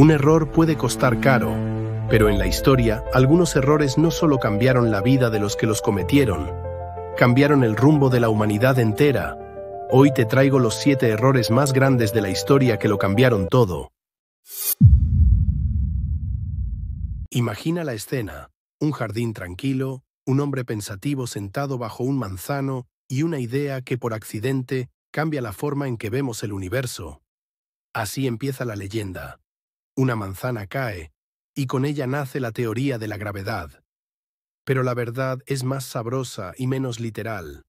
Un error puede costar caro, pero en la historia, algunos errores no solo cambiaron la vida de los que los cometieron, cambiaron el rumbo de la humanidad entera. Hoy te traigo los 7 errores más grandes de la historia que lo cambiaron todo. Imagina la escena: un jardín tranquilo, un hombre pensativo sentado bajo un manzano y una idea que por accidente cambia la forma en que vemos el universo. Así empieza la leyenda. Una manzana cae, y con ella nace la teoría de la gravedad. Pero la verdad es más sabrosa y menos literal.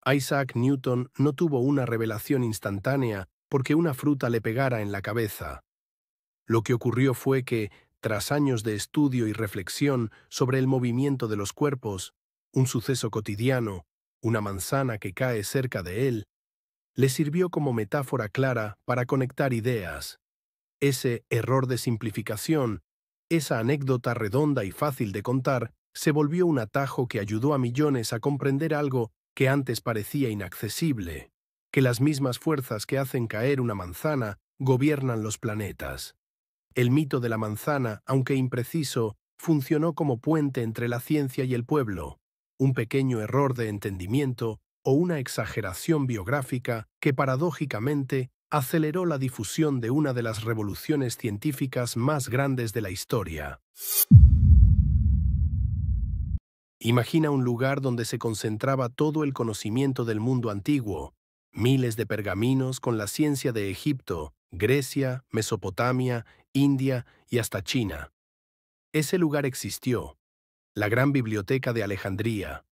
Isaac Newton no tuvo una revelación instantánea porque una fruta le pegara en la cabeza. Lo que ocurrió fue que, tras años de estudio y reflexión sobre el movimiento de los cuerpos, un suceso cotidiano, una manzana que cae cerca de él, le sirvió como metáfora clara para conectar ideas. Ese error de simplificación, esa anécdota redonda y fácil de contar, se volvió un atajo que ayudó a millones a comprender algo que antes parecía inaccesible: que las mismas fuerzas que hacen caer una manzana gobiernan los planetas. El mito de la manzana, aunque impreciso, funcionó como puente entre la ciencia y el pueblo, un pequeño error de entendimiento o una exageración biográfica que paradójicamente aceleró la difusión de una de las revoluciones científicas más grandes de la historia. Imagina un lugar donde se concentraba todo el conocimiento del mundo antiguo, miles de pergaminos con la ciencia de Egipto, Grecia, Mesopotamia, India y hasta China. Ese lugar existió, la gran biblioteca de Alejandría.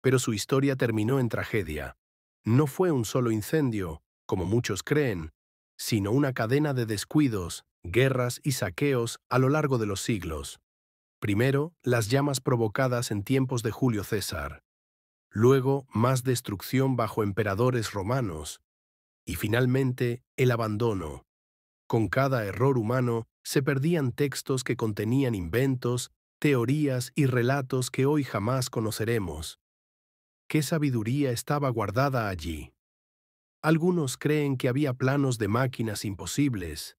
Pero su historia terminó en tragedia. No fue un solo incendio, como muchos creen, sino una cadena de descuidos, guerras y saqueos a lo largo de los siglos. Primero, las llamas provocadas en tiempos de Julio César. Luego, más destrucción bajo emperadores romanos. Y finalmente, el abandono. Con cada error humano se perdían textos que contenían inventos, teorías y relatos que hoy jamás conoceremos. ¿Qué sabiduría estaba guardada allí? Algunos creen que había planos de máquinas imposibles,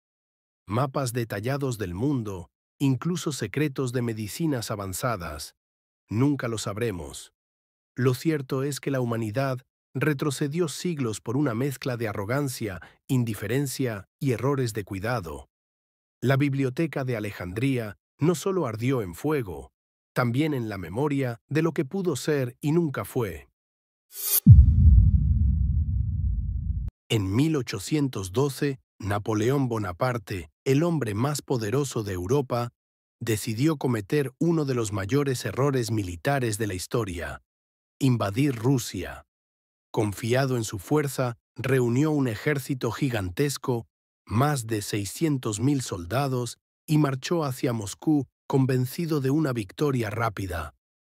mapas detallados del mundo, incluso secretos de medicinas avanzadas. Nunca lo sabremos. Lo cierto es que la humanidad retrocedió siglos por una mezcla de arrogancia, indiferencia y errores de cuidado. La biblioteca de Alejandría no solo ardió en fuego, también en la memoria de lo que pudo ser y nunca fue. En 1812, Napoleón Bonaparte, el hombre más poderoso de Europa, decidió cometer uno de los mayores errores militares de la historia: invadir Rusia. Confiado en su fuerza, reunió un ejército gigantesco, más de 600.000 soldados, y marchó hacia Moscú convencido de una victoria rápida.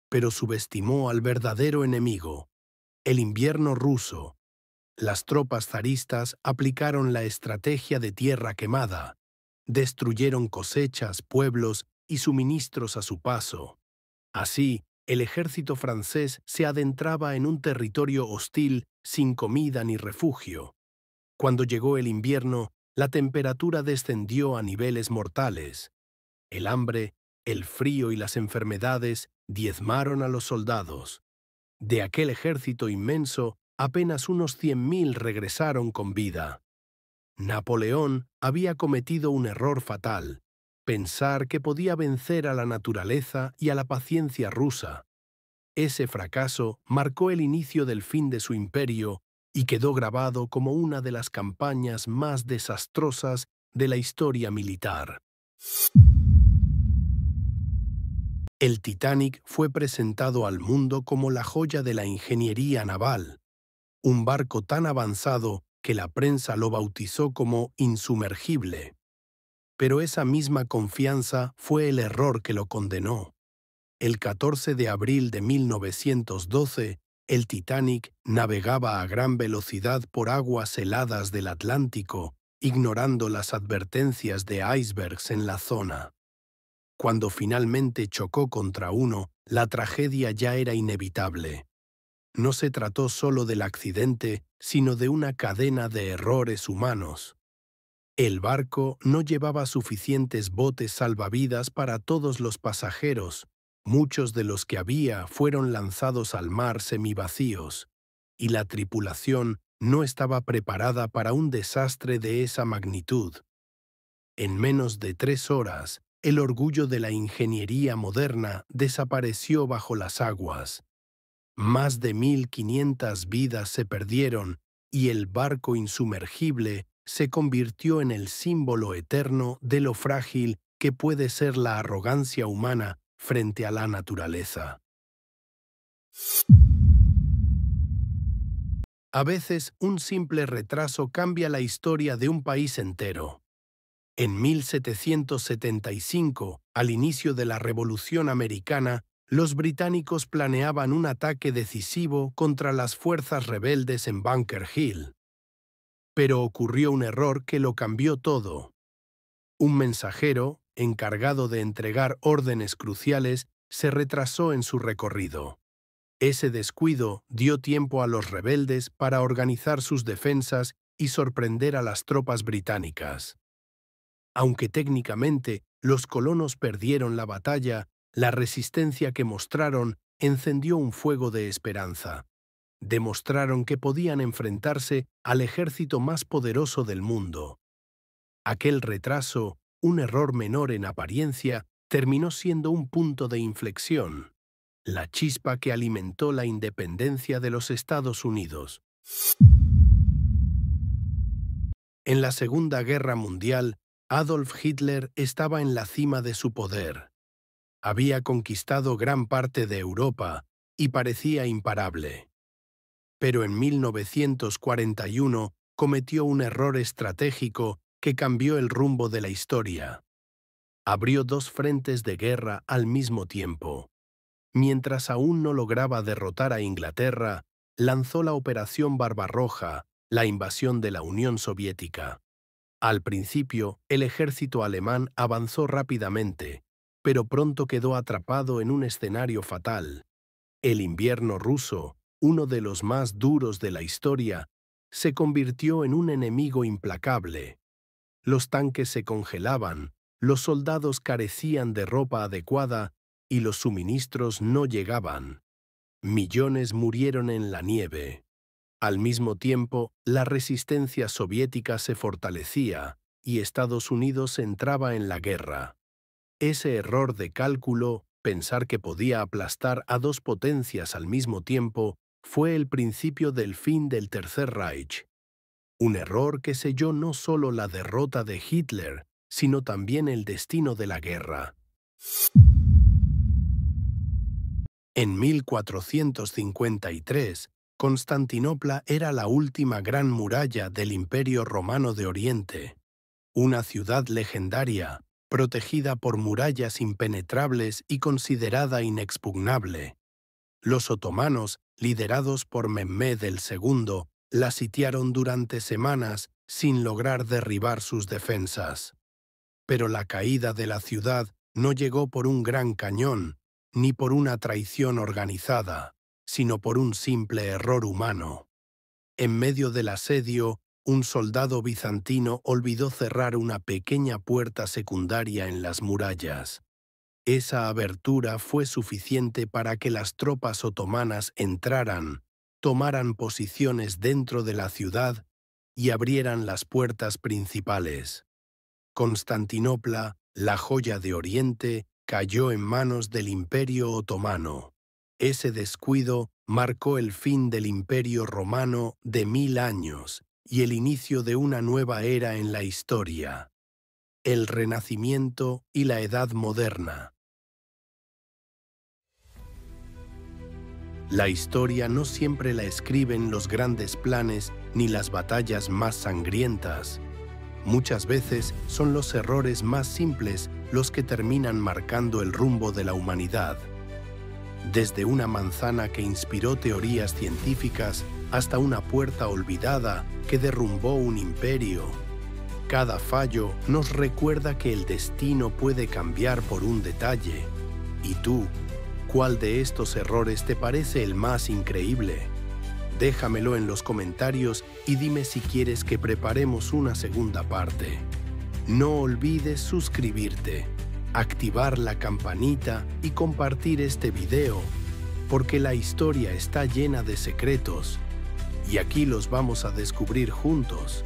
Pero subestimó al verdadero enemigo: el invierno ruso. Las tropas zaristas aplicaron la estrategia de tierra quemada. Destruyeron cosechas, pueblos y suministros a su paso. Así, el ejército francés se adentraba en un territorio hostil sin comida ni refugio. Cuando llegó el invierno, la temperatura descendió a niveles mortales. El hambre, el frío y las enfermedades diezmaron a los soldados. De aquel ejército inmenso, apenas unos 100.000 regresaron con vida. Napoleón había cometido un error fatal: pensar que podía vencer a la naturaleza y a la paciencia rusa. Ese fracaso marcó el inicio del fin de su imperio y quedó grabado como una de las campañas más desastrosas de la historia militar. El Titanic fue presentado al mundo como la joya de la ingeniería naval, un barco tan avanzado que la prensa lo bautizó como insumergible. Pero esa misma confianza fue el error que lo condenó. El 14 de abril de 1912, el Titanic navegaba a gran velocidad por aguas heladas del Atlántico, ignorando las advertencias de icebergs en la zona. Cuando finalmente chocó contra uno, la tragedia ya era inevitable. No se trató solo del accidente, sino de una cadena de errores humanos. El barco no llevaba suficientes botes salvavidas para todos los pasajeros. Muchos de los que había fueron lanzados al mar semivacíos, y la tripulación no estaba preparada para un desastre de esa magnitud. En menos de 3 horas, el orgullo de la ingeniería moderna desapareció bajo las aguas. Más de 1.500 vidas se perdieron y el barco insumergible se convirtió en el símbolo eterno de lo frágil que puede ser la arrogancia humana frente a la naturaleza. A veces, un simple retraso cambia la historia de un país entero. En 1775, al inicio de la Revolución Americana, los británicos planeaban un ataque decisivo contra las fuerzas rebeldes en Bunker Hill. Pero ocurrió un error que lo cambió todo. Un mensajero, encargado de entregar órdenes cruciales, se retrasó en su recorrido. Ese descuido dio tiempo a los rebeldes para organizar sus defensas y sorprender a las tropas británicas. Aunque técnicamente los colonos perdieron la batalla, la resistencia que mostraron encendió un fuego de esperanza. Demostraron que podían enfrentarse al ejército más poderoso del mundo. Aquel retraso, un error menor en apariencia, terminó siendo un punto de inflexión, la chispa que alimentó la independencia de los Estados Unidos. En la Segunda Guerra Mundial, Adolf Hitler estaba en la cima de su poder. Había conquistado gran parte de Europa y parecía imparable. Pero en 1941 cometió un error estratégico que cambió el rumbo de la historia. Abrió 2 frentes de guerra al mismo tiempo. Mientras aún no lograba derrotar a Inglaterra, lanzó la Operación Barbarroja, la invasión de la Unión Soviética. Al principio, el ejército alemán avanzó rápidamente, pero pronto quedó atrapado en un escenario fatal. El invierno ruso, uno de los más duros de la historia, se convirtió en un enemigo implacable. Los tanques se congelaban, los soldados carecían de ropa adecuada y los suministros no llegaban. Millones murieron en la nieve. Al mismo tiempo, la resistencia soviética se fortalecía y Estados Unidos entraba en la guerra. Ese error de cálculo, pensar que podía aplastar a 2 potencias al mismo tiempo, fue el principio del fin del Tercer Reich. Un error que selló no solo la derrota de Hitler, sino también el destino de la guerra. En 1453, Constantinopla era la última gran muralla del Imperio Romano de Oriente, una ciudad legendaria, protegida por murallas impenetrables y considerada inexpugnable. Los otomanos, liderados por Mehmed II, la sitiaron durante semanas sin lograr derribar sus defensas. Pero la caída de la ciudad no llegó por un gran cañón, ni por una traición organizada, sino por un simple error humano. En medio del asedio, un soldado bizantino olvidó cerrar una pequeña puerta secundaria en las murallas. Esa abertura fue suficiente para que las tropas otomanas entraran, tomaran posiciones dentro de la ciudad y abrieran las puertas principales. Constantinopla, la joya de Oriente, cayó en manos del Imperio Otomano. Ese descuido marcó el fin del Imperio Romano de 1000 años y el inicio de una nueva era en la historia, el Renacimiento y la Edad Moderna. La historia no siempre la escriben los grandes planes ni las batallas más sangrientas. Muchas veces son los errores más simples los que terminan marcando el rumbo de la humanidad. Desde una manzana que inspiró teorías científicas hasta una puerta olvidada que derrumbó un imperio. Cada fallo nos recuerda que el destino puede cambiar por un detalle. ¿Y tú? ¿Cuál de estos errores te parece el más increíble? Déjamelo en los comentarios y dime si quieres que preparemos una segunda parte. No olvides suscribirte, activar la campanita y compartir este video, porque la historia está llena de secretos y aquí los vamos a descubrir juntos.